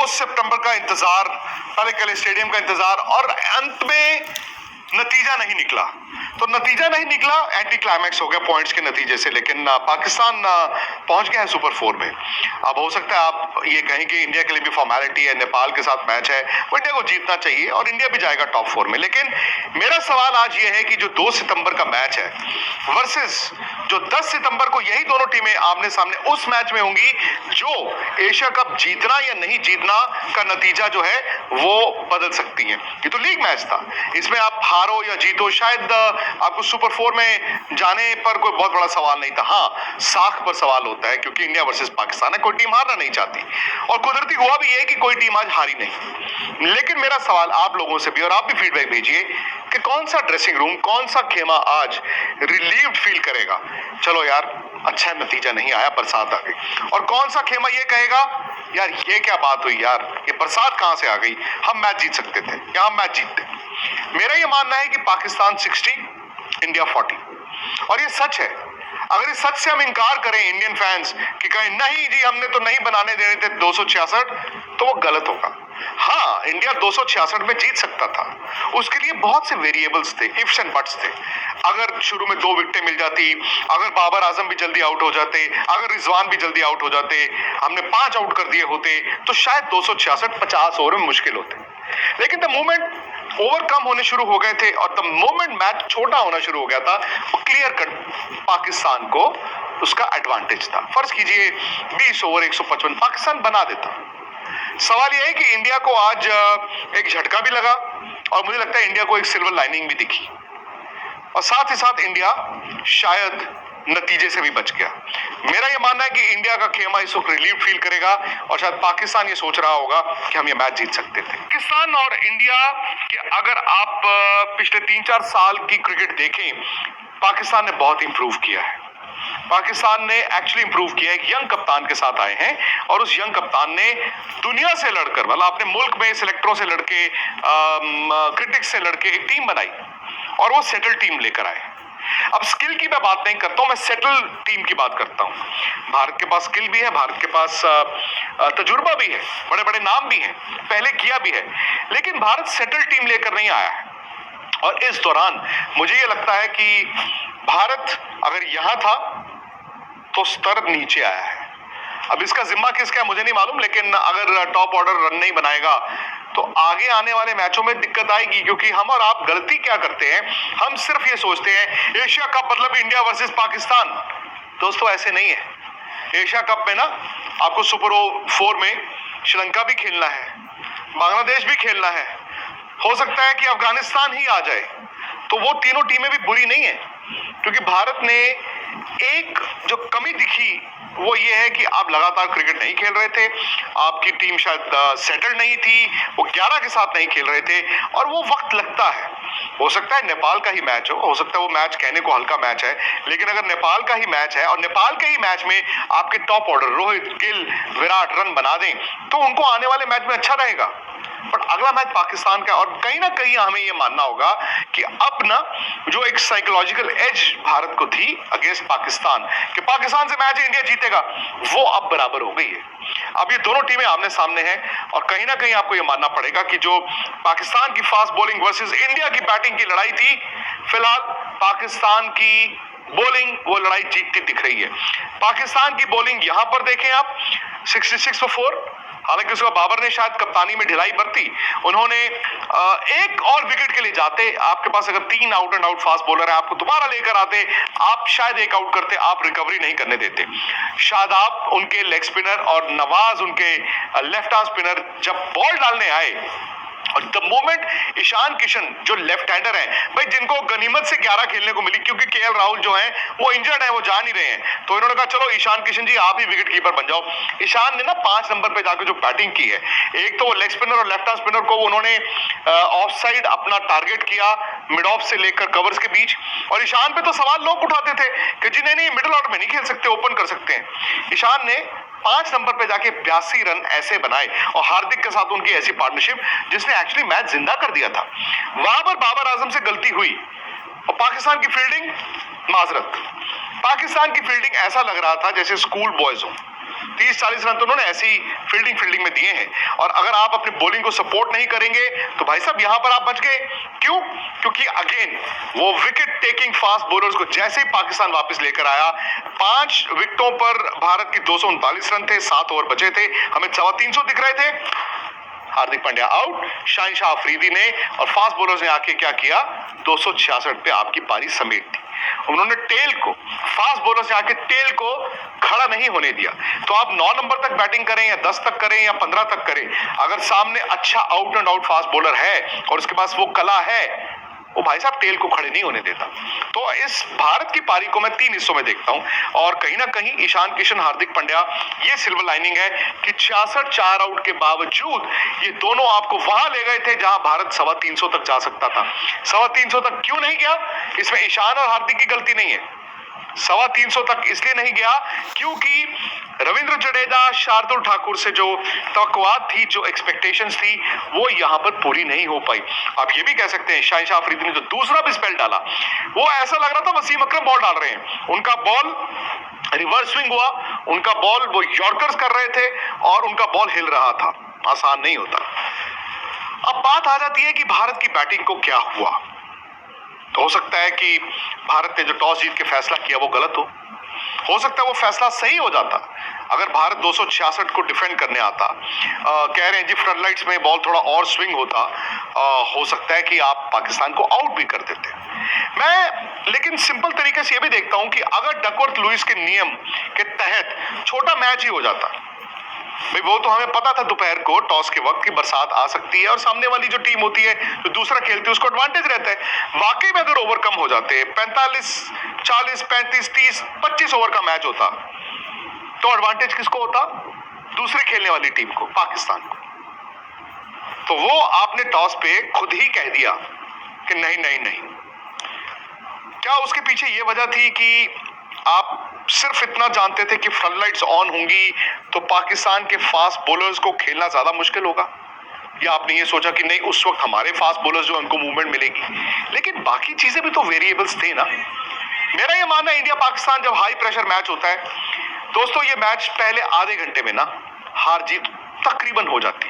2 सितंबर का इंतजार, पहले कल स्टेडियम का इंतजार, और अंत में नतीजा नहीं निकला। तो नतीजा नहीं निकला, एंटी क्लाइमैक्स हो गया पॉइंट्स के नतीजे से। लेकिन पाकिस्तान पहुंच गया है सुपर 4 में। अब हो सकता है आप ये कहें कि इंडिया के लिए भी फॉर्मेलिटी है, नेपाल के साथ मैच है, वो इंडिया को जीतना चाहिए और इंडिया भी जाएगा टॉप 4 में। लेकिन मेरा सवाल आज ये है कि जो 2 सितंबर का मैच है वर्सेस जो 10 सितंबर को यही दोनों टीमें आमने सामने उस मैच में होंगी जो एशिया कप जीतना या नहीं जीतना का नतीजा जो है वो बदल सकती है। ये तो लीग मैच था, इसमें आप हारो या जीतो, शायद आपको सुपर 4 में जाने पर कोई बहुत बड़ा सवाल नहीं था। हाँ, साख पर सवाल होता है क्योंकि इंडिया वर्सेस पाकिस्तान है, कोई टीम हारना नहीं चाहती और कुदरती हुआ भी है कि कोई टीम आज हारी नहीं। लेकिन मेरा सवाल आप लोगों से भी, और आप भी फीडबैक भेजिए कि कौन सा ड्रेसिंग रूम, कौन सा खेमा आज रिलीव्ड फील करेगा, चलो यार अच्छा नतीजा नहीं आया, बरसात आ गई, और कौन सा खेमा ये कहेगा यार ये क्या बात हुई यार, ये बरसात कहां से आ गई, हम मैच जीत सकते थे या हम मैच जीतते। मेरा ये मानना है कि पाकिस्तान 60 इंडिया 40, और ये सच है। अगर इस सच से हम इनकार करें इंडियन फैंस कि कहें नहीं जी हमने तो नहीं बनाने देने थे 266, तो वो गलत होगा। हाँ, इंडिया 266 में जीत सकता था, उसके लिए बहुत से वेरिएबल्स थे, इफ्स एंड बट्स थे। अगर शुरू में 2 विकेटें मिल जाती, अगर बाबर आजम भी जल्दी आउट हो जाते, अगर रिजवान भी जल्दी आउट हो जाते, हमने 5 आउट कर दिए होते, तो शायद 266 50 ओवर में मुश्किल होते। लेकिन द मोमेंट ओवर कम होने शुरू हो गए थे और द मोमेंट मैच छोटा होना शुरू हो गया था, वो क्लियर कट पाकिस्तान को उसका एडवांटेज था। फर्ज कीजिए 20 ओवर 155 पाकिस्तान बना देता। सवाल यह है कि इंडिया को आज एक झटका भी लगा और मुझे लगता है इंडिया को एक सिल्वर लाइनिंग भी दिखी, और साथ ही साथ इंडिया शायद नतीजे से भी बच गया। मेरा यह मानना है कि इंडिया का खेमा इस वक्त रिलीव फील करेगा और शायद पाकिस्तान ये सोच रहा होगा कि हम ये मैच जीत सकते थे। पाकिस्तान और इंडिया के अगर आप पिछले 3-4 साल की क्रिकेट देखें, पाकिस्तान ने बहुत इंप्रूव किया है। पाकिस्तान ने एक्चुअली इंप्रूव किया है, एक यंग कप्तान के साथ आए हैं और उस यंग कप्तान ने दुनिया से लड़कर, मतलब अपने मुल्क में सिलेक्टरों से लड़के, क्रिटिक्स से लड़के एक टीम बनाई और वो सेटल टीम लेकर आए। अब स्किल की मैं बात नहीं करता हूं, मैं सेटल टीम की बात करता हूं। भारत के पास स्किल भी है, भारत के पास तजुर्बा भी है, बड़े बड़े नाम भी हैं, पहले किया भी है, लेकिन भारत सेटल टीम लेकर नहीं आया है। और इस दौरान मुझे ये लगता है कि भारत अगर यहां था तो स्तर नीचे आया है। अब इसका जिम्मा किसका है मुझे नहीं मालूम, लेकिन अगर टॉप ऑर्डर रन नहीं बनाएगा तो आगे आने वाले मैचों में दिक्कत आएगी। क्योंकि हम और आप गलती क्या करते हैं, हम सिर्फ ये सोचते हैं एशिया कप मतलब इंडिया वर्सेस पाकिस्तान। दोस्तों ऐसे नहीं है। एशिया कप में ना आपको सुपर 4 में श्रीलंका भी खेलना है, बांग्लादेश भी खेलना है, हो सकता है कि अफगानिस्तान ही आ जाए, तो वो तीनों टीमें भी बुरी नहीं है। क्योंकि भारत ने एक जो कमी दिखी वो ये है कि आप लगातार क्रिकेट नहीं खेल रहे थे, आपकी टीम शायद सेटल्ड नहीं थी, वो 11 के साथ नहीं खेल रहे थे और वो वक्त लगता है। हो सकता है नेपाल का ही मैच हो सकता है वो मैच कहने को हल्का मैच है, लेकिन अगर नेपाल का ही मैच है और नेपाल के ही मैच में आपके top order Rohit, Gill, Virat run बना दें तो उनको आने वाले मैच में अच्छा रहेगा। बट अगला मैच पाकिस्तान का, और कहीं ना कहीं हमें यह मानना होगा कि अब ना जो एक साइकोलॉजिकल एज भारत को थी अगेंस्ट पाकिस्तान कि पाकिस्तान से मैच इंडिया जीतेगा, वो अब बराबर हो गई है। अब ये दोनों टीमें आमने सामने हैं और कहीं ना कहीं आपको यह मानना पड़ेगा कि जो पाकिस्तान की फास्ट बॉलिंग वर्सेस इंडिया की बैटिंग की लड़ाई थी, फिलहाल पाकिस्तान की बॉलिंग वो लड़ाई जीतती दिख रही है। पाकिस्तान की बॉलिंग यहां पर देखें आप 66 for 4, हालांकि उसका बाबर ने शायद कप्तानी में ढिलाई बरती, उन्होंने एक और विकेट के लिए जाते, आपके पास अगर 3 out and out fast bowler है, आपको दोबारा लेकर आते, आप शायद एक आउट करते, आप रिकवरी नहीं करने देते। शादाब उनके लेग स्पिनर और नवाज उनके लेफ्ट आर्म स्पिनर जब बॉल डालने आए और द मोमेंट ईशान किशन जो लेफ्ट हैंडर हैं भाई, जिनको गनीमत से 11 खेलने को मिली क्योंकि केएल राहुल जो हैं वो इंजर्ड हैं, वो जा नहीं रहे हैं, तो इन्होंने कहा चलो ईशान किशन जी आप ही विकेट कीपर बन जाओ। ईशान ने ना 5 नंबर पे जाकर जो बैटिंग की है, एक तो वो लेग स्पिनर और लेफ्ट आर्म स्पिनर को उन्होंने ऑफ साइड अपना टारगेट किया, मिड ऑफ से लेकर कवर्स के बीच, और ईशान पे तो सवाल लोग उठाते थे कि जी नहीं मिडिल ऑर्डर में नहीं खेल सकते, ओपन कर सकते हैं। ईशान ने 5 नंबर पे जाके 82 रन ऐसे बनाए और हार्दिक के साथ उनकी ऐसी पार्टनरशिप जिसने एक्चुअली मैच जिंदा कर दिया था। वहां पर बाबर आजम से गलती हुई और पाकिस्तान की फील्डिंग, माजरत, पाकिस्तान की फील्डिंग ऐसा लग रहा था जैसे स्कूल बॉयज हो। 30-40 रन तो उन्होंने ऐसी फील्डिंग में दिए हैं। और अगर आप अपनी बॉलिंग को सपोर्ट नहीं करेंगे तो भाई साहब यहां पर आप बच गए। क्यों? क्योंकि अगेन वो विकेट टेकिंग फास्ट बॉलर्स को जैसे ही पाकिस्तान वापस लेकर आया, 5 विकेटों पर भारत की 239 रन थे, 7 ओवर बचे थे, हमें 350 दिख रहे थे। हार्दिक पांड्या आउट, शाहिन-शाह अफरीदी ने और फास्ट बॉलर्स ने आके क्या किया, 266 पे आपकी पारी समेट दी। उन्होंने टेल को, फास्ट बॉलर्स ने आके टेल को खड़ा नहीं होने दिया। तो आप 9 नंबर तक बैटिंग करें या 10 तक करें या 15 तक करें, अगर सामने अच्छा out and out fast bowler है और उसके पास वो कला है, वो भाई साहब टेल को खड़े नहीं होने देता। तो इस भारत की पारी को मैं 3 हिस्सों में देखता हूं और कहीं ना कहीं ईशान किशन, हार्दिक पांड्या, ये सिल्वर लाइनिंग है कि 66 4 आउट के बावजूद ये दोनों आपको वहां ले गए थे जहां भारत 350 तक जा सकता था। 350 तक क्यों नहीं गया? इसमें ईशान और हार्दिक की गलती नहीं है। 350 तक इसलिए नहीं गया क्योंकि रविंद्र जडेजा, शार्दुल ठाकुर से जो तवक्कुआत थी, जो एक्सपेक्टेशंस थी, वो यहां पर पूरी नहीं हो पाई। आप ये भी कह सकते हैं शाहिन-शाह अफरीदी ने जो दूसरा भी स्पेल डाला, वो ऐसा लग रहा था वसीम अकरम बॉल डाल रहे हैं। उनका बॉल रिवर्स स्विंग हुआ, उनका बॉल वो यॉर्कर्स कर रहे थे और उनका बॉल हिल रहा था। आसान नहीं होता। अब बात आ जाती है कि भारत की बैटिंग को क्या हुआ। तो हो सकता है कि भारत ने जो टॉस जीत के फैसला किया वो गलत हो सकता है वो फैसला सही हो जाता अगर भारत 266 को डिफेंड करने आता। कह रहे हैं जी फ्रंट लाइट्स में बॉल थोड़ा और स्विंग होता, हो सकता है कि आप पाकिस्तान को आउट भी कर देते। मैं लेकिन सिंपल तरीके से ये भी देखता हूं कि अगर डकवर्थ लुईस के नियम के तहत छोटा मैच ही हो जाता, भाई वो तो हमें पता था दोपहर को टॉस के वक्त की बरसात आ सकती है और सामने वाली जो टीम होती है जो दूसरा खेलती है उसको एडवांटेज रहता है। वाकई में अगर ओवर कम हो जाते, 45, 40, 35, 30, 25 ओवर का मैच होता तो एडवांटेज किसको होता? दूसरे खेलने वाली टीम को, पाकिस्तान को। तो वो आपने टॉस पे खुद ही कह दिया कि नहीं नहीं नहीं। क्या उसके पीछे ये वजह थी कि आप सिर्फ इतना जानते थे कि फ्लड लाइट्स ऑन होंगी तो पाकिस्तान के फास्ट बॉलर्स को खेलना ज्यादा मुश्किल होगा, या आपने ये सोचा कि नहीं उस वक्त हमारे फास्ट बॉलर्स जो उनको मूवमेंट मिलेगी? लेकिन बाकी चीजें भी तो वेरिएबल्स थे ना। मेरा ये मानना है इंडिया पाकिस्तान जब हाई प्रेशर मैच होता है दोस्तों, ये मैच पहले आधे घंटे में ना हार जीत तकरीबन हो जाती।